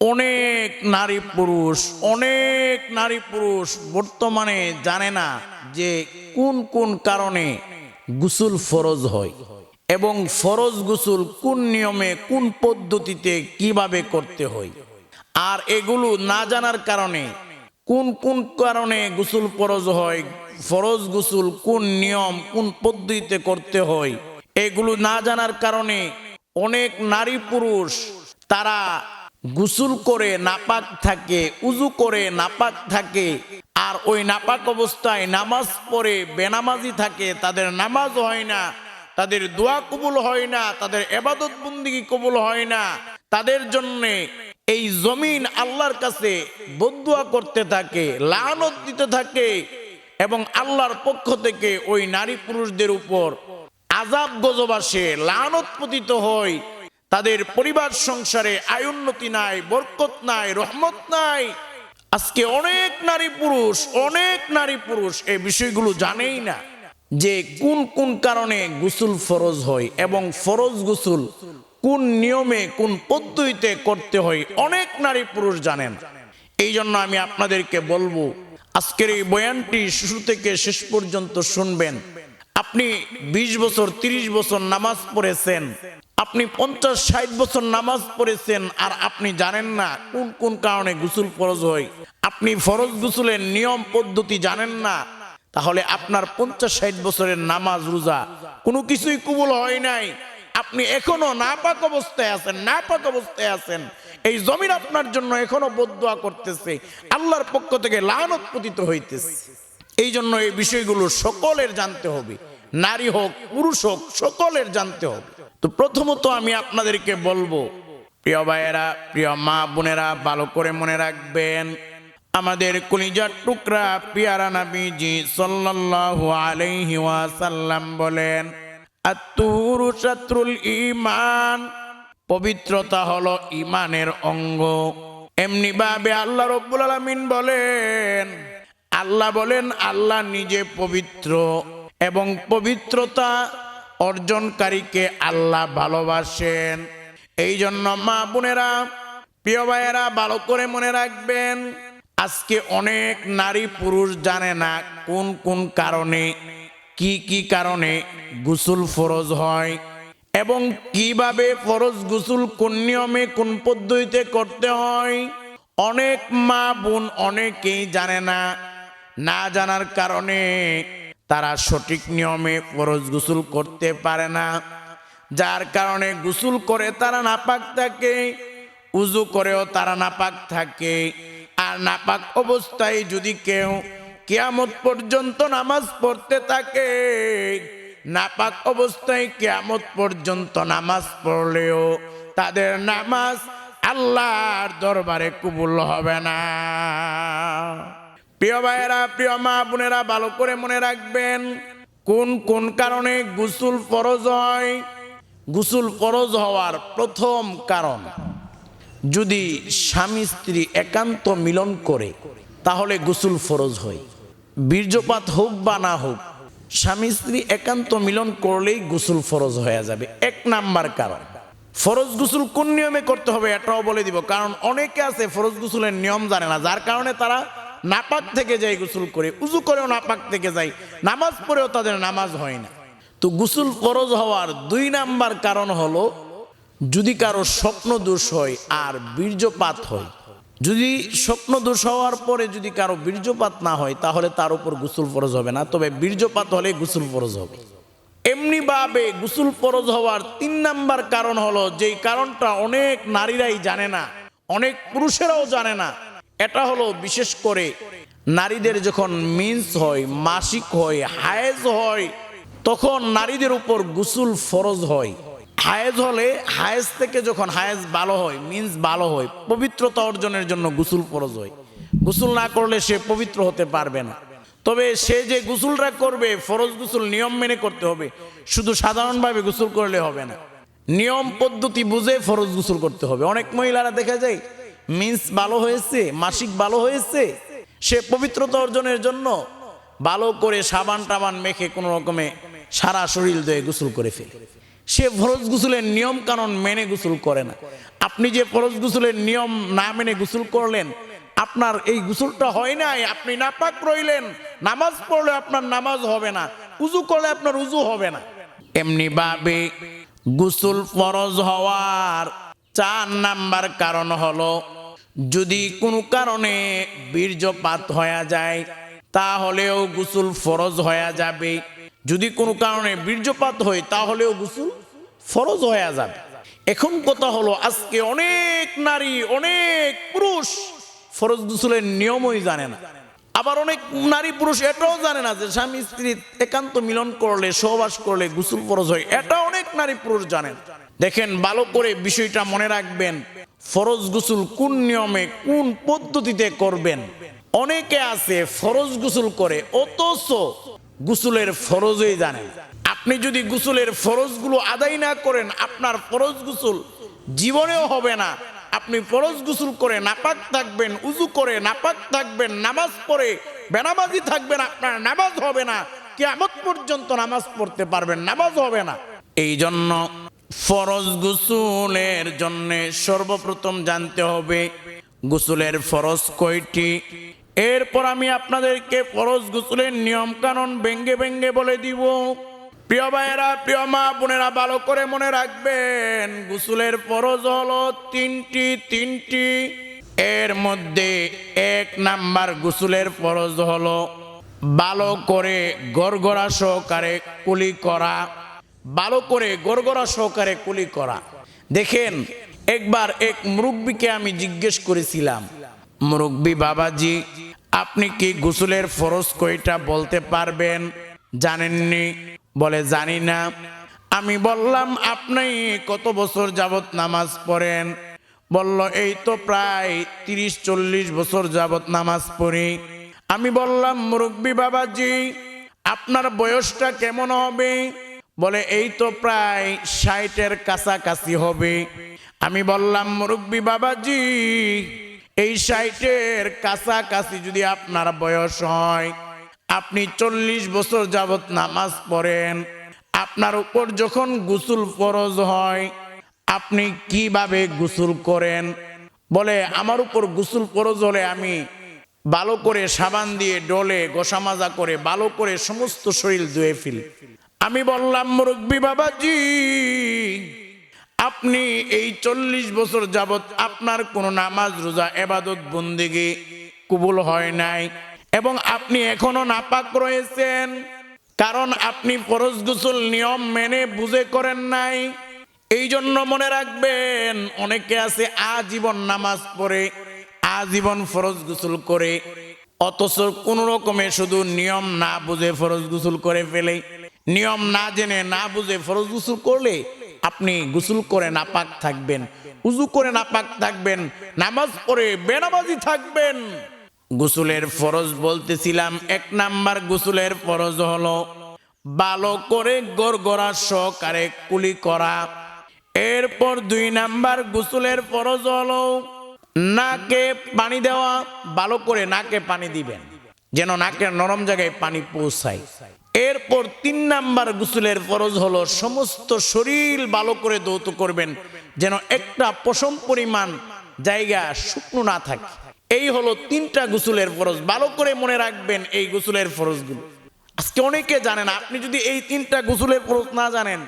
অনেক নারী পুরুষ বর্তমানে জানে না যে কোন কোন কারণে গোসল ফরজ হয় এবং ফরজ গোসল কোন নিয়মে কোন পদ্ধতিতে কিভাবে করতে হয়। আর এগুলো না জানার কারণে কোন কোন কারণে গোসল ফরজ হয়, ফরজ গোসল কোন নিয়ম কোন পদ্ধতিতে করতে হয়, এগুলো না জানার কারণে অনেক নারী পুরুষ তারা গোসল করে নাপাক থাকে, উজু করে নাপাক থাকে, আর ওই নাপাক অবস্থায় নামাজ পড়ে বেনামাজি থাকে। তাদের নামাজ হয় না, তাদের দোয়া কবুল হয় না, তাদের ইবাদত বন্দেগী কবুল হয় না। তাদের জন্য এই জমিন আল্লাহর কাছে বদদুয়া করতে থাকে, লানত দিতে থাকে এবং আল্লাহর পক্ষ থেকে ওই নারী পুরুষদের উপর আযাব গজব আসে, লানত পতিত হয়। তাদের পরিবার সংসারে আয়োন্নতি নাই, বরকত নাই, রহমত নাই। আজকে অনেক নারী পুরুষ এই বিষয়গুলো জানেই না যে কোন কোন কারণে গোসল ফরজ হয় এবং ফরজ গোসল কোন নিয়মে কোন পদ্ধতিতে করতে হয়। অনেক নারী পুরুষ জানেন। এই জন্য আমি আপনাদেরকে বলবো, আজকের এই বয়ানটি শুরু থেকে শেষ পর্যন্ত শুনবেন। আপনি 20 বছর 30 বছর নামাজ পড়েছেন, আপনি 50-60 বছর নামাজ পড়েছেন, আর আপনি জানেন না কোন কোন কারণে গোসল ফরজ হয়, আপনি ফরজ গোসলের নিয়ম পদ্ধতি জানেন না, তাহলে আপনার 50-60 বছরের নামাজ রোজা কোনো কিছুই কবুল হয় নাই। আপনি এখনো নাপাক অবস্থায় আছেন। এই জমিন আপনার জন্য এখনো বদদুয়া করতেছে, আল্লাহর পক্ষ থেকে লানত পতিত হইতেছে। এই জন্য এই বিষয়গুলো সকলের জানতে হবে, নারী হোক পুরুষ হোক সকলের জানতে হবে। তো প্রথমত আমি আপনাদেরকে বলবো, প্রিয় ভাইয়েরা, প্রিয় মা বোনেরা, ভালো করে মনে রাখবেন, আমাদের কলিজার টুকরা পিয়ারা নবীজি সাল্লাল্লাহু আলাইহি ওয়াসাল্লাম বলেন, আত-তুহুরু শাতরুল ঈমান, পবিত্রতা হলো ঈমানের অঙ্গ। এমনি ভাবে আল্লাহ রাব্বুল আলামিন বলেন, আল্লাহ নিজে পবিত্র এবং পবিত্রতা অর্জনকারীকে আল্লাহ ভালোবাসেন। এই জন্য মা বোনেরা, প্রিয় ভাইয়েরা, ভালো করে মনে রাখবেন, আজকে অনেক নারী পুরুষ জানে না কোন কোন কারণে কি কারণে গোসল ফরজ হয় এবং কিভাবে ফরজ গোসল কোন নিয়মে কোন পদ্ধতিতে করতে হয়। অনেক মা বোন অনেকেই জানে না, না জানার কারণে তারা সঠিক নিয়মে ফরজ গোসল করতে পারে না, যার কারণে গোসল করে তারা নাপাক থাকে, উজু করেও তারা নাপাক থাকে। আর নাপাক অবস্থায় যদি কেউ কিয়ামত পর্যন্ত নামাজ পড়তে থাকে, নাপাক অবস্থায় কিয়ামত পর্যন্ত নামাজ পড়লেও তাদের নামাজ আল্লাহর দরবারে কবুল হবে না। প্রিয় ভাইয়েরা, প্রিয় মা বোনেরা, ভালো করে মনে রাখবেন, কোন কোন কারণে গোসল ফরজ হয়। গোসল ফরজ হওয়ার প্রথম কারণ, যদি স্বামী স্ত্রী একান্ত মিলন করে তাহলে গোসল ফরজ হয়। বীর্যপাত হোক বা না হোক, স্বামী স্ত্রী একান্ত মিলন করলেই গোসল ফরজ হয়ে যাবে। 1 নাম্বার কারণ। ফরজ গোসল কোন নিয়মে করতে হবে এটাও বলে দিব, কারণ অনেকে আছে ফরজ গোসলের নিয়ম জানে না, যার কারণে তারা নাপাক থেকে যায় গোসল করে, উজু করেও নাপাক থেকে যায়, নামাজ পড়েও তাদের নামাজ হয় না। তো গোসল ফরজ হওয়ার 2 নাম্বার কারণ হলো, যদি কারো স্বপ্ন দোষ হয় আর বীর্যপাত হয়। যদি স্বপ্ন দোষ হওয়ার পরে যদি কারো বীর্যপাত না হয় তাহলে তার উপর গোসল ফরজ হবে না, তবে বীর্যপাত হলে গোসল ফরজ হবে। এমনি ভাবে গোসল ফরজ হওয়ার 3 নাম্বার কারণ হলো, যেই কারণটা অনেক নারীরাই জানে না, অনেক পুরুষেরাও জানে না। এটা হলো বিশেষ করে নারীদের যখন মিন্স হয়, মাসিক হয়, হায়েজ হয়, তখন নারীদের উপর গোসল ফরজ হয়। হায়েজ হলে, হায়েজ থেকে যখন হায়েজ ভালো হয়, মিন্স ভালো হয়, পবিত্রতা অর্জনের জন্য গোসল ফরজ হয়। গোসল না করলে সে পবিত্র হতে পারবে না। তবে সে যে গোসলটা করবে, ফরজ গোসল নিয়ম মেনে করতে হবে, শুধু সাধারণভাবে গোসল করলে হবে না, নিয়ম পদ্ধতি বুঝে ফরজ গোসল করতে হবে। অনেক মহিলারা দেখা যায় মিন্স ভালো হয়েছে, মাসিক ভালো হয়েছে, সে পবিত্রতা অর্জনের জন্য ভালো করে সাবান টাবান মেখে কোনো রকমে সারা শরীর ধুয়ে গোসল করে ফেলে। সে ফরজ গোসলের নিয়ম কানুন মেনে গোসল করে না। আপনি যে ফরজ গোসলের নিয়ম না মেনে গোসল করলেন, আপনার এই গোসলটা হয় নাই, আপনি নাপাক রইলেন। নামাজ পড়লে আপনার নামাজ হবে না, উজু করলে আপনার উজু হবে না। এমনি ভাবে গোসল ফরজ হওয়ার 4 নাম্বার কারণ হলো, যদি কোনো কারণে বীর্যপাত হয়ে যায় তাহলেও গোসল ফরজ হয়ে যাবে। যদি কোনো কারণে বীর্যপাত হয় তাহলেও গোসল ফরজ হয়ে যাবে। এখন কথা হলো, আজকে অনেক নারী অনেক পুরুষ ফরজ গোসলের নিয়মই জানে না। আবার অনেক নারী পুরুষ এটাও জানে না যে স্বামী স্ত্রী একান্ত মিলন করলে, সহবাস করলে গোসল ফরজ হয়। এটা অনেক নারী পুরুষ জানেন। দেখেন, ভালো করে বিষয়টা মনে রাখবেন, ফরজ গোসল কোন নিয়মে কোন পদ্ধতিতে করবেন। অনেকে আছে ফরজ গোসল করে অথচ গোসলের ফরজই জানেন। আপনি যদি গোসলের ফরজগুলো আদায় না করেন, আপনার ফরজ গোসল জীবনেও হবে না। আপনি ফরজ গোসল করে নাপাক থাকবেন, উজু করে নাপাক থাকবেন, নামাজ পড়ে বেনামাজি থাকবেন, আপনার নামাজ হবে না। কিয়ামত পর্যন্ত নামাজ পড়তে পারবেন, নামাজ হবে না। এই জন্য ফরজ গোসলের জন্য সর্বপ্রথম জানতে হবে গোসলের ফরজ কয়টি। এরপর আমি আপনাদেরকে ফরজ গোসলের নিয়ম কানুন ভেঙ্গে ভেঙ্গে বলে দিব। প্রিয় ভাইয়েরা, প্রিয় মা বোনেরা, ভালো করে মনে রাখবেন, গোসলের ফরজ হলো তিনটি। এর মধ্যে 1 নাম্বার গোসলের ফরজ হলো ভালো করে গড়গড়া সহকারে কুলি করা। ভালো করে গড়গড়া সহকারে কুলি করা। দেখেন, একবার এক মুরব্বীকে আমি জিজ্ঞেস করেছিলাম, মুরব্বী বাবাজি, আপনি কি গোসলের ফরজ কয়টা বলতে পারবেন? জানেননি? বলে জানি না। আমি বললাম, আপনি কত বছর যাবত নামাজ পড়েন? বলল, এই তো প্রায় 30-40 বছর যাবত নামাজ পড়ি। আমি বললাম, মুরব্বী বাবাজি, আপনার বয়সটা কেমন হবে? বলে, এই তো প্রায় 60-এর কাছাকাছি হবে। আমি বললাম, মুরব্বী বাবাজি, এই 60-এর কাছাকাছি যদি আপনার বয়স হয়, আপনি 40 বছর যাবত নামাজ পড়েন, আপনার উপর যখন গোসল ফরজ হয় আপনি কিভাবে গোসল করেন? বলে, আমার উপর গোসল ফরজ হলে আমি ভালো করে সাবান দিয়ে ডলে ঘষা মাজা করে ভালো করে সমস্ত শরীর ধুয়ে ফেলি। আমি বললাম, মুরব্বী বাবাজি, আপনি এই 40 বছর যাবত আপনার কোনো নামাজ রোজা ইবাদত বন্দেগী কবুল হয় নাই এবং আপনি এখনো নাপাক রয়েছেন, কারণ আপনি ফরজ গোসল নিয়ম মেনে বুঝে করেন নাই। এই জন্য মনে রাখবেন, অনেকে আছে আজীবন নামাজ পড়ে, আজীবন ফরজ গোসল করে, অথচ কোন রকমে শুধু নিয়ম না বুঝে ফরজ গোসল করে ফেলে। নিয়ম না জেনে না বুঝে ফরজ গোসল করলে আপনি গোসল করে নাপাক থাকবেন, উজু করে নাপাক থাকবেন, নামাজ পড়ে বেনামাজি থাকবেন। গোসলের ফরজ বলতেছিলাম, 1 নাম্বার গোসলের ফরজ হলো ভালো করে গড়গড়া সহকারে কুলি করা। এরপর 2 নাম্বার গোসলের ফরজ হলো নাকে পানি দেওয়া। ভালো করে নাকে পানি দিবেন যেন নাকের নরম জায়গায় পানি পৌঁছায়। এরপর 3 নাম্বার গোসলের ফরজ হলো সমস্ত শরীর ভালো করে ধৌত করবেন যেন একটা পশম পরিমাণ জায়গা শুকনো না থাকে। এই হলো 3টা গোসলের ফরজ। ভালো করে মনে রাখবেন এই গোসলের ফরজগুলো। আজকে অনেকে জানেন। আপনি যদি এই 3টা গোসলের ফরজ না জানেন,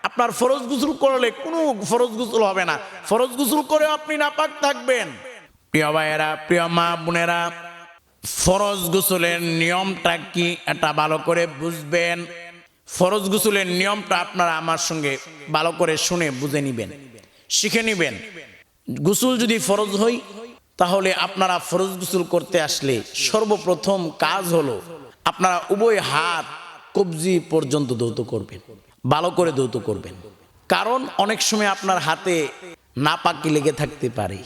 আপনার ফরজ গোসল করলে কোনো ফরজ গোসল হবে না, ফরজ গোসল করে আপনি নাপাক থাকবেন। প্রিয় ভাইয়েরা, প্রিয় মা বোনেরা, ফরজ গোসলের নিয়মটা কি এটা ভালো করে বুঝবেন। ফরজ গোসলের নিয়মটা আপনারা আমার সঙ্গে ভালো করে শুনে বুঝে নিবেন, শিখে নিবেন। গোসল যদি ফরজ হয় তাহলে আপনারা ফরজ গোসল করতে আসলে সর্বপ্রথম কাজ হলো আপনারা উভয় হাত কবজি পর্যন্ত ধৌত করবেন, ভালো করে ধৌত করবেন। কারণ অনেক সময় আপনার হাতে নাপাকি লেগে থাকতে পারে।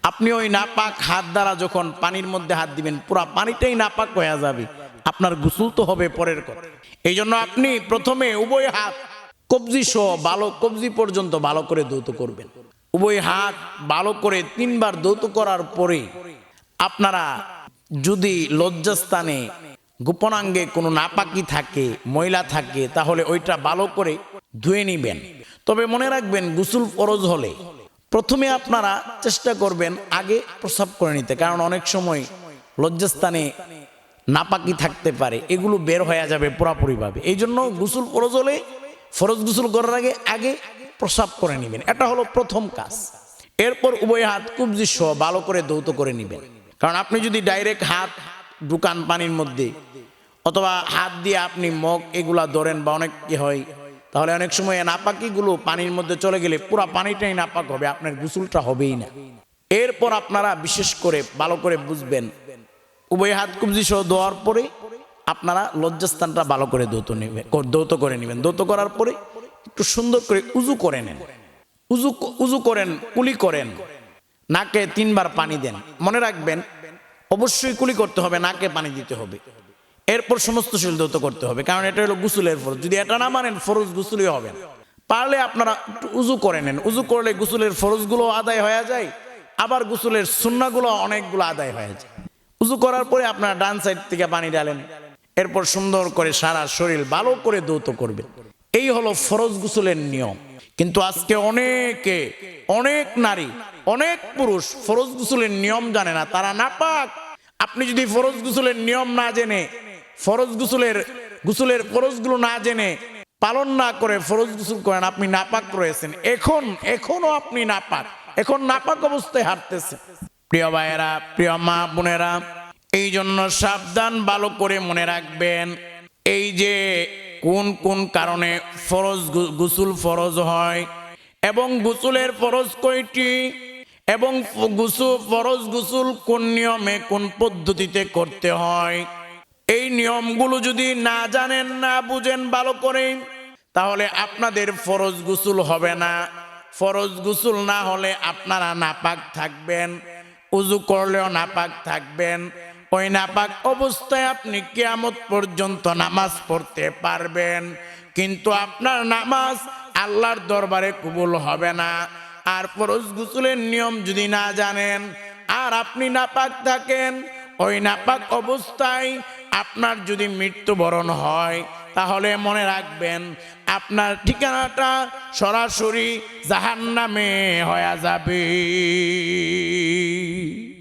আপনি ওই নাপাক হাত দ্বারা যখন পানির মধ্যে হাত দিবেন, পুরো পানিটাই নাপাক হয়ে যাবে, আপনার গোসল তো হবে পরের কথা। এই জন্য আপনি প্রথমে উভয় হাত কবজি সহ ভালো কবজি পর্যন্ত ভালো করে ধৌত করবেন। উভয় হাত ভালো করে 3 বার ধৌত করার পরে আপনারা যদি লজ্জাস্থানে গোপনাঙ্গে কোনো নাপাকি থাকে, ময়লা থাকে, তাহলে ওইটা ভালো করে ধুয়ে নিবেন। তবে মনে রাখবেন গোসল ফরজ হলে প্রথমে আপনারা চেষ্টা করবেন আগে প্রস্রাব করে নিতে, কারণ অনেক সময় লজ্জাস্থানে নাপাকি থাকতে পারে, এগুলো বের হয়ে যাবে পুরাপুরিভাবে। এই জন্য গোসল ফরজ হলে ফরজ গোসল করার আগে আগে প্রস্রাব করে নেবেন, এটা হলো প্রথম কাজ। এরপর উভয় হাত কবজি সহ ভালো করে ধৌত করে নেবেন, কারণ আপনি যদি ডাইরেক্ট হাত ঢুকান পানির মধ্যে অথবা হাত দিয়ে আপনি মগ এগুলা ধরেন বা অনেক কি হয়, তাহলে অনেক সময় নাপাকিগুলো পানির মধ্যে চলে গেলে পুরো পানিটাই নাপাক হবে, আপনার গোসলটা হবেই না। এরপর আপনারা বিশেষ করে ভালো করে বুঝবেন, উভয় হাত কবজি সহ ধোয়ার পরে আপনারা লজ্জাস্থানটা ভালো করে ধৌত করে নেবেন। ধৌত করার পরে একটু সুন্দর করে উজু করে নেন, উজু করেন, কুলি করেন, নাকে 3 বার পানি দেন। মনে রাখবেন অবশ্যই কুলি করতে হবে, নাকে পানি দিতে হবে। এরপর সমস্ত শরীর ধৌত করতে হবে, কারণ এটা হলো গোসলের ফরজ। যদি এটা না মানেন ফরজ গোসলই হবে না। পারলে আপনারা একটু উজু করে নেন, উজু করলে গোসলের ফরজগুলো আদায় হয়ে যায়, আবার গোসলের সুন্নাহগুলো অনেকগুলো আদায় হয়ে যায়। উজু করার পরে আপনারা ডান সাইড থেকে পানি ঢালেন, এরপর সুন্দর করে সারা শরীর ভালো করে ধৌত করবেন। এই হলো ফরজ গোসলের নিয়ম। কিন্তু আজকে অনেক নারী, অনেক পুরুষ ফরজ গোসলের নিয়ম জানে না, তারা নাপাক। আপনি যদি ফরজ গোসলের নিয়ম না জেনে ফরজ গোসলের ফরজগুলো না জেনে পালন না করে ফরজ গোসল করেন, আপনি নাপাক রয়েছেন। এখনো আপনি নাপাক, এখন নাপাক অবস্থায় হাঁটতেছেন। প্রিয় ভাইয়েরা, প্রিয় মা বোনেরা, এই জন্য সাবধান, ভালো করে মনে রাখবেন এই যে কোন কোন কারণে ফরজ গোসল ফরজ হয় এবং গোসলের ফরজ কয়টি এবং ফরজ গোসল কোন নিয়মে কোন পদ্ধতিতে করতে হয়। এই নিয়মগুলো যদি না জানেন, না বুঝেন ভালো করে, তাহলে আপনাদের ফরজ গোসল হবে না। ফরজ গোসল না হলে আপনারা নাপাক থাকবেন, উজু করলেও নাপাক থাকবেন। ওই নাপাক অবস্থায় আপনি কিয়ামত পর্যন্ত নামাজ পড়তে পারবেন, কিন্তু আপনার নামাজ আল্লাহর দরবারে কবুল হবে না। আর ফরজ গোসলের নিয়ম যদি না জানেন আর আপনি নাপাক থাকেন, ওই নাপাক অবস্থায় আপনার যদি মৃত্যুবরণ হয়, তাহলে মনে রাখবেন আপনার ঠিকানাটা সরাসরি জাহান্নামে হয়ে যাবে।